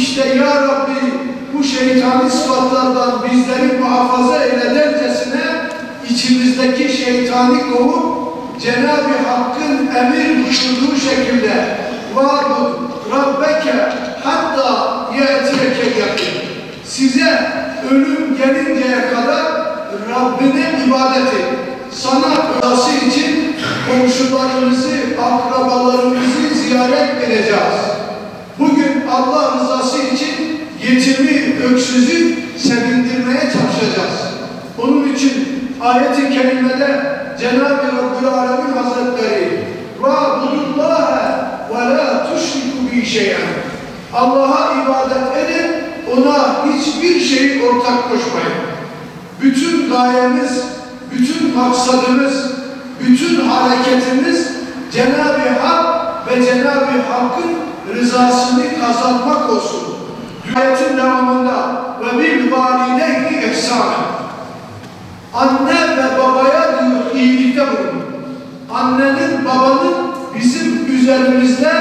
İşte ya Rabbi bu şeytani sıfatlardan bizleri muhafaza eyle dercesine içimizdeki şeytani kovup Cenab-ı Hakk'ın emir buyurduğu şekilde وَعْبُدْ رَبَّكَ hatta يَأْتِيَكَ yakın. Size ölüm gelinceye kadar Rabbine ibadet et. Sana rızası için komşularımızı, akrabalarımızı ziyaret edeceğiz. Bugün Allah rızası için yetimi, öksüzü sevindirmeye çalışacağız. Onun için ayet-i kerimede Cenab-ı Rabbül Alemin Hazretleri وَعْبُدُ اللّٰهَ وَلَا تُشْرِكُ بِهِ شَيْئًا Allah'a ibadet edin, ona hiçbir şeyi ortak koşmayın. Bütün gayemiz, bütün maksadımız, bütün hareketimiz Cenab-ı Hak ve Cenab-ı Hakk'ın rızasını kazanmak olsun. Ayetin devamında ve bil valideyni ihsânen. Anne ve babaya diyor iyilikte bulun. Annenin, babanın bizim üzerimizde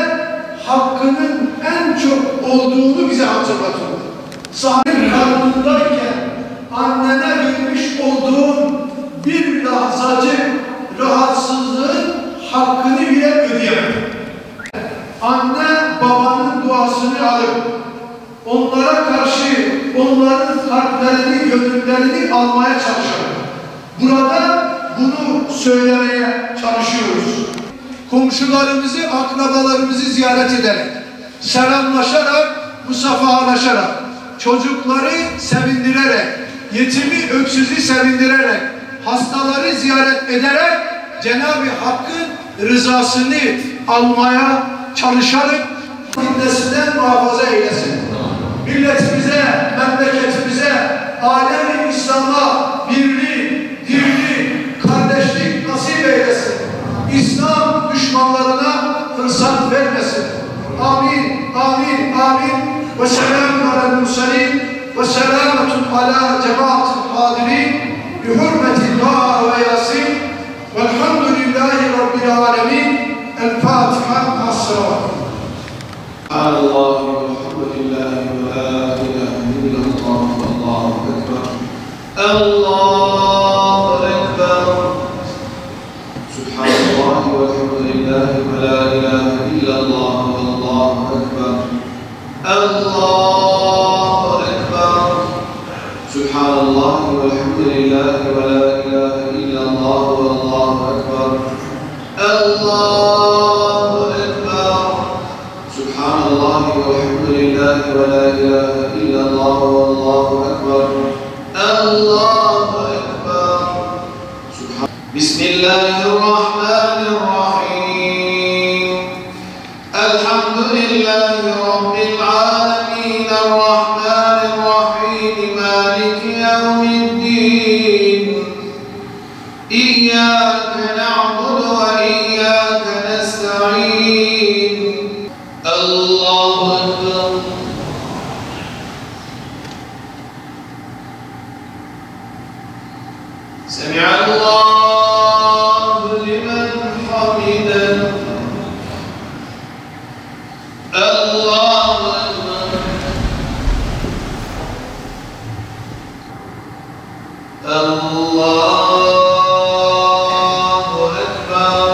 hakkının en çok olduğunu bize hatırlatıyor. Sahibi karnındayken annene vermiş olduğun bir lahzacık rahatsızlığın hakkını bile ödeyemem. Anne babanın duasını alıp onlara karşı onların kalplerini, gönüllerini almaya çalışalım. Burada bunu söylemeye çalışıyoruz. Komşularımızı, akrabalarımızı ziyaret ederek, selamlaşarak, musafahalaşarak, çocukları sevindirerek, yetimi, öksüzü sevindirerek, hastaları ziyaret ederek Cenab-ı Hakk'ın rızasını almaya çalışarak fitnesinden muhafaza eylesin. Milletimize, memleketimize, alem-i İslam'a birlik, dirlik, kardeşlik nasip eylesin. İslam düşmanlarına fırsat vermesin. Amin, amin, amin. Ve selamun alel murselin ve selametun ala cemaatil hadirin bi hurmeti dua ve yasin velhamdülillahi rabbil alemin. El Fatiha as-salavat. Allah elhamdülillahi ve la ilahe illallah Allahu ekber. Allahu ekber. Subhanallah velhamdülillahi ve la ilahe illallah Allahu ekber. Allahu ekber. Subhanallah velhamdülillahi ve la ilahe illallah Allahu ekber. Allahu ekber. Subhanallah velhamdülillahi ve la ilahe illallah Allahu ekber. Allahu ekber. Bismillahirrahmanirrahim. Elhamdülillahi Rabbil alemin. Errahmanirrahim. Maliki yevmiddin. İyyâke na'budu ve iyyâke nesta'in. Allahu ekber. Semi'allahu limen hamidah. Allahu ekber. Allahu ekber.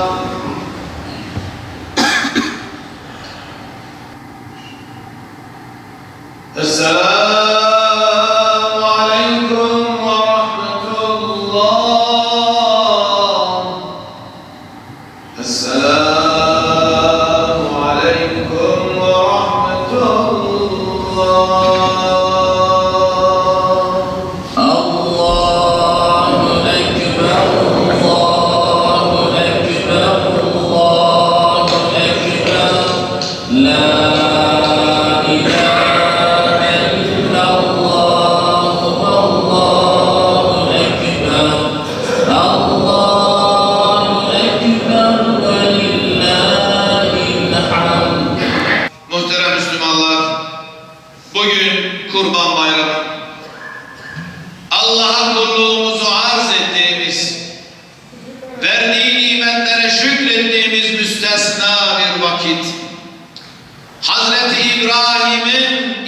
Esselamu aleyküm ve rahmetullah. Esselamu aleyküm ve rahmetullah. Allahu ekber, Allahu ekber, Allahu ekber. La Muhterem Müslümanlar, bugün Kurban Bayramı. Allah'a kulluğumuzu arz ettiğimiz, verdiği nimetlere şükrettiğimiz müstesna bir vakit. Hazreti İbrahim'in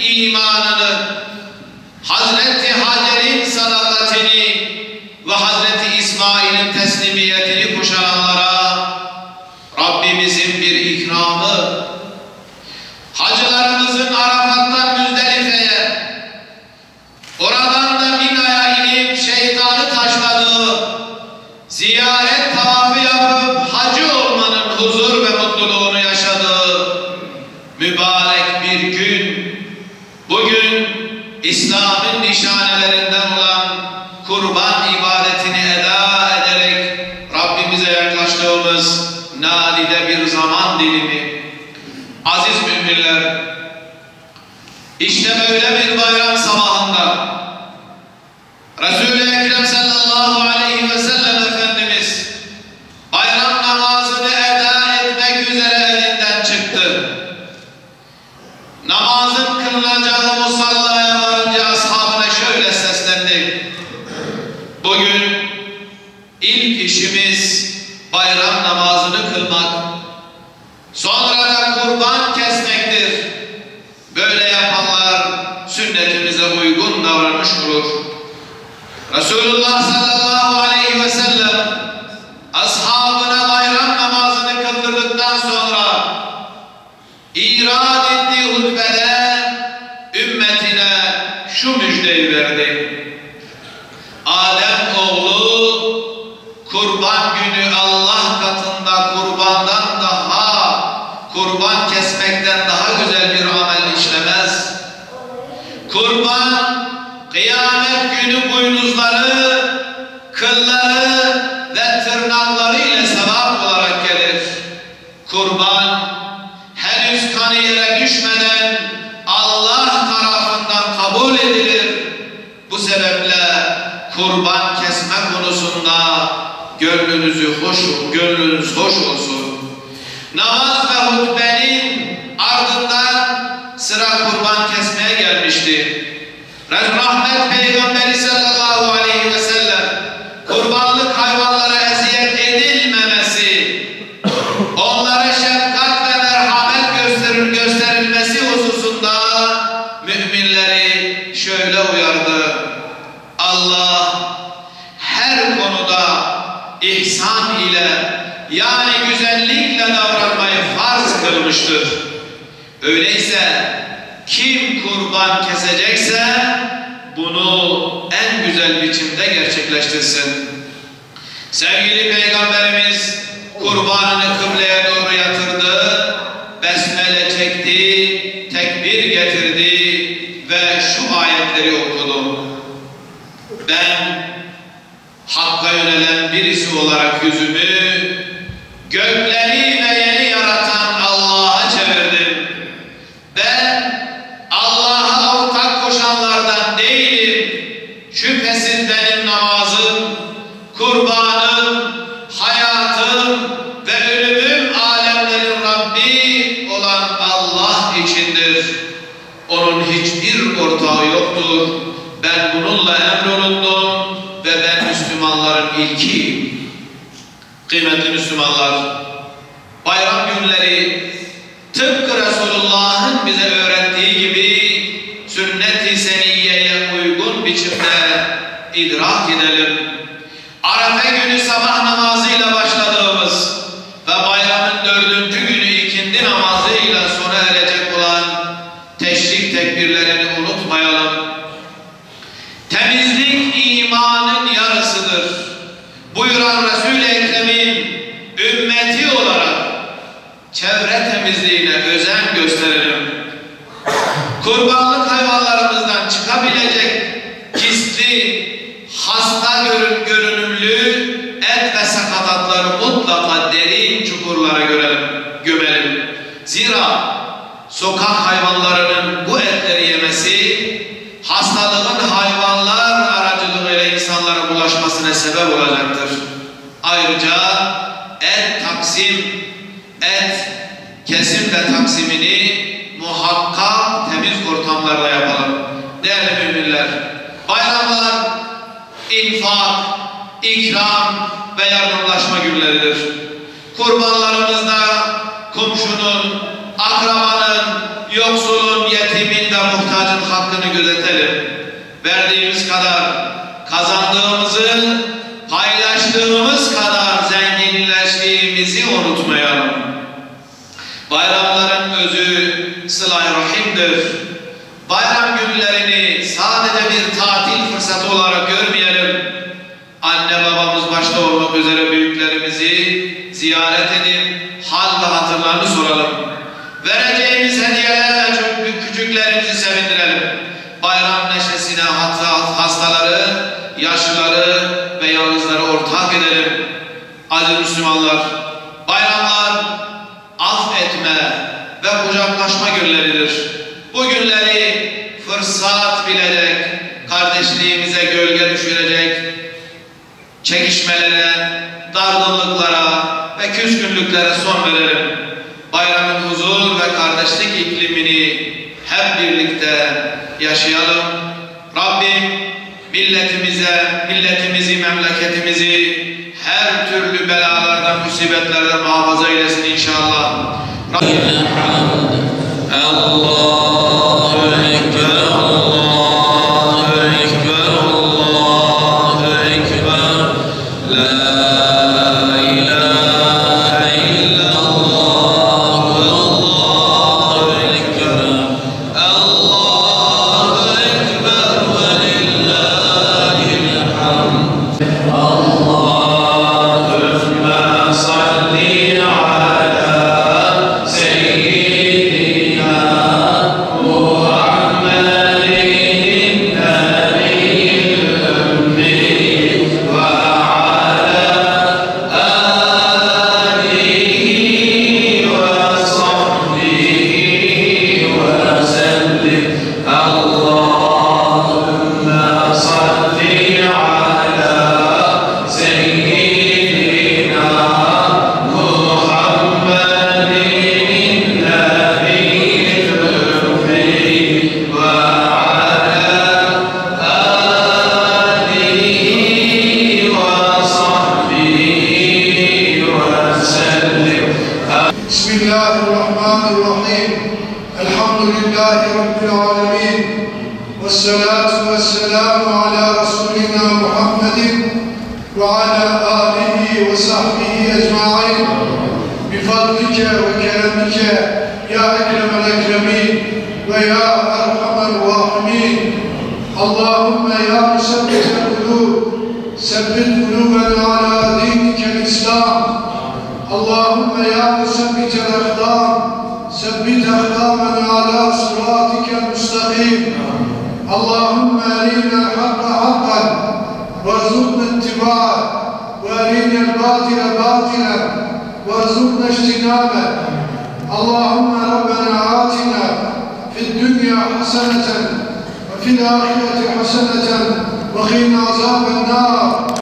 yaklaştığımız nadide bir zaman dilimi. Aziz müminler, işte böyle bir bayram sabahında Resul-i Ekrem sallallahu aleyhi ve sellem Efendimiz bayram namazını eda etmek üzere evinden çıktı. Namazın kılınacağı musallaya varınca ashabına şöyle seslendi: bugün ilk işimiz bayram namazını kılmak, sonra da kurban kesmektir. Böyle yapanlar sünnetimize uygun davranmış olur. Resulullah sallallahu aleyhi ve sellem ashabına bayram namazını kıldırdıktan sonra irad ettiği hutbede ümmetine şu müjdeyi verdi: Adem oğlu kurban günü Allah katında kurbandan daha, kurban kesmekten daha güzel bir amel işlemez. Kurban kıyamet günü boynuzları, kılları ve tırnakları ile sevap olarak gelir. Kurban henüz kanı yere düşmeden Allah tarafından kabul edilir. Bu sebeple kurban kesme konusunda gönlünüz hoş olsun. Namaz ve hutbenin ardından sıra kurban kesmeye gelmişti. Rahmet Peygamberi sallallahu aleyhi ve sellem kurbanlık hayvanlara eziyet edilmemesi, onlara şefkat ve merhamet gösterilmesi hususunda müminleri şöyle uyardı: Allah her konuda ihsan ile, yani güzellikle davranmayı farz kılmıştır. Öyleyse kim kurban kesecekse bunu en güzel biçimde gerçekleştirsin. Sevgili Peygamberimiz kurbanını kıbleye doğru yatırdı, besmele çekti, tekbir getirdi ve şu ayetleri okudu: ben Hakk'a yönelen birisi olarak yüzümü gökleri ve yeri yaratan Allah'a çevirdim. Ben Allah'a ortak koşanlardan değilim. Şüphesiz benim namazım, kurbanım, hayatım ve ölümüm alemlerin Rabbi olan Allah içindir. Onun hiçbir ortağı yoktur. Ben bununla emrolundum ve ben Müslümanların ilkiyim. Kıymetli Müslümanlar, bayram günleri tıpkı Resulullah'ın bize öğrettiği gibi sünnet-i seniyyeye uygun biçimde idrak edelim. Arefe günü sabah namazıyla başladığımız ve bayramın 4. günü ikindi namazıyla sona erecek olan teşrik tekbirlerini unutmayalım. Temizlik imanın yarısıdır buyuran Resul-i Ekrem'in ümmeti olarak çevre temizliğine özen gösterelim. Kurbanlık hayvanlarımızdan çıkabilecek pisli, hasta görünümlü et ve sakatatları mutlaka derin çukurlara gömelim. Zira sokak hayvanlarının bu etleri yemesi hastalığın hayvanlar aracılığıyla insanlara bulaşmasına sebep olacaktır. Ayrıca et kesim ve taksimini muhakkak temiz ortamlarda yapalım. Değerli müminler, bayramlar infak, ikram ve yardımlaşma günleridir. Kurbanlarımızda komşunun, akrabanın, yoksulun, yetimin ve muhtacın hakkını gözetelim. Verdiğimiz kadar kazandığımızı, paylaştığımız kadar zenginleştiğimizi unutmayalım. Bayramların özü sıla-i rahimdir. Bayram günlerini sadece bir tatil fırsatı olarak görmeyelim. Anne babamız başta olmak üzere büyüklerimizi ziyaret edip hal ve hatırlarını soralım. Vereceğimiz hediyelerle küçüklerimizi sevindirelim. Bayram neşesine hastaları, yaşlıları ve yalnızları ortak edelim. Aziz Müslümanlar, bayramlar af etme ve kucaklaşma günleridir. Bu günleri fırsat bilerek kardeşliğimize gölge düşürecek, çekişmelere, dargınlıklara ve küskünlüklere son verelim. Bayramın huzur ve kardeşlik iklimini hep birlikte yaşayalım. Rabbim milletimizi, memleketimizi her türlü belalardan, musibetlerden muhafaza eylesin inşallah. Allahu Ekber, Allahu Ekber, Allahu Ekber. La ilahe illallah, Allahu Ekber. Allahu Ekber ve lillahil hamd. Allahümme salli ala seyyidina Muhammedin nebiyil ümmi ve ala alihi ve sahbihi ve sellim. Allahümme salli ala seyyidina Muhammedin nebiyil ümmi ve ala alihi ve sahbihi ve sellim. Bismillahirrahmanirrahim. Elhamdülillahi Rabbil alemin. Vessalatu vesselamu ala Resulina Muhammedin ve ala alihi ve sahbihi ecma'in. Bifadlike ve keremike ya ekremel ekremin ve ya erhamer rahimin. Allahümme ya musebbitel kulub, sebbit kulubena ala dinikel İslam. Allahümme ya musebbitel akdam, sebbit akdamena ala sıratikel müstakim. Allahümme erinel hakka hakkan وارزقنا اتباعه وارنا الباطل باطلا وارزقنا اجتنابه. اللهم ربنا آتنا في الدنيا حسنة وفي الآخرة حسنة وقنا عذاب النار.